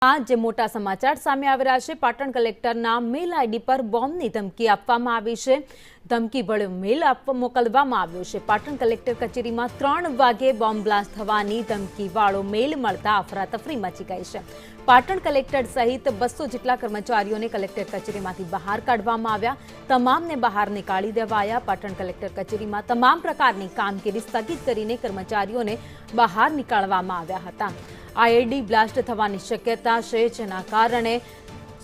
आज मोटा समाचार सामे આવી રહ્યા છે। પાટણ કલેક્ટરના મેલ આઈડી પર બોમ્બની ધમકી આપવામાં આવી છે। ધમકી ભળ્યો મેલ મોકલવામાં આવ્યો છે। પાટણ કલેક્ટર કચેરીમાં 3 વાગે બોમ્બ બ્લાસ્ટ થવાની ધમકીવાળો મેલ મળતા અફરાતફરી મચી ગઈ છે। પાટણ કલેક્ટર સહિત 200 જેટલા કર્મચારીઓને કલેક્ટર કચેરીમાંથી બહાર કાઢવામાં આવ્યા। તમામને બહાર નીકાળી દેવાયા। પાટણ કલેક્ટર કચેરીમાં તમામ પ્રકારની કામગીરી સ્થગિત કરીને કર્મચારીઓને બહાર નીકાળવામાં આવ્યા હતા। आईईडी ब्लास्ट થવાની શક્યતા છે, જેના કારણે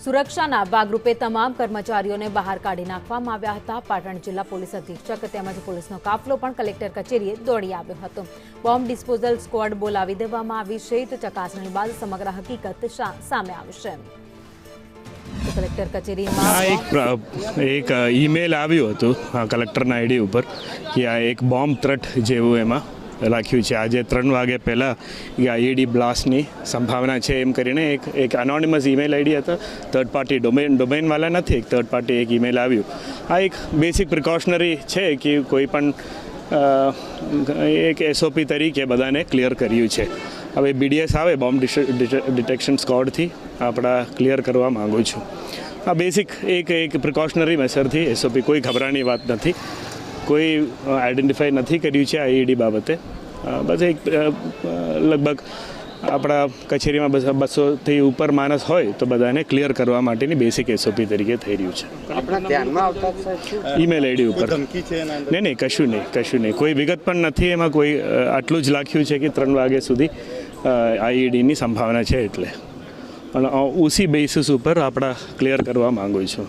સુરક્ષાના ભાગરૂપે તમામ કર્મચારીઓને બહાર કાઢી નાખવામાં આવ્યા હતા। પાટણ જિલ્લા પોલીસ અધિક્ષક તેમજ પોલીસનો કાફલો પણ કલેક્ટર કચેરીએ દોડી આવ્યો હતો। બોમ્બ ડિસ્પોઝલ સ્ક્વોડ બોલાવી દેવામાં આવી છે, તો ચકાસણી બાદ સમગ્ર હકીકત સામે આવશે। કલેક્ટર કચેરીમાં એક ઈમેલ આવ્યું હતું કલેક્ટરના આઈડી ઉપર કે આ એક બોમ્બ થ્રેટ જેવું એમાં રાખ્યું છે। આજે 3 વાગે પહેલાં આઈઈડી બ્લાસ્ટની સંભાવના છે એમ કરીને એક એનોનિમસ ઈમેલ આઈડી હતા। થર્ડ પાર્ટી ડોમેનવાળા નથી, એક થર્ડ પાર્ટી એક ઈમેલ આવ્યું। આ એક બેસિક પ્રિકોશનરી છે કે કોઈ પણ એક એસઓપી તરીકે બધાને ક્લિયર કર્યું છે। હવે બીડીએસ આવે બોમ્બ ડિટેક્શન સ્ક્વોડથી આપણા ક્લિયર કરવા માગું છું। આ બેસિક એક પ્રિકોશનરી મેસરથી એસઓપી કોઈ ખબરાની વાત નથી, કોઈ આઈડેન્ટિફાઈ નથી કર્યું છે આઈઈડી બાબતે। બસ એક લગભગ આપણા કચેરીમાં 200થી ઉપર માણસ હોય તો બધાને ક્લિયર કરવા માટેની બેસિક એસઓપી તરીકે થઈ રહ્યું છે। ઈમેલ આઈડી ઉપર નહીં, કશું નહીં, કોઈ વિગત પણ નથી એમાં। કોઈ આટલું જ લખ્યું છે કે 3 વાગ્યા સુધી આઈઈડીની સંભાવના છે, એટલે પણ ઉસી બેસિસ ઉપર આપણા ક્લિયર કરવા માગું છું।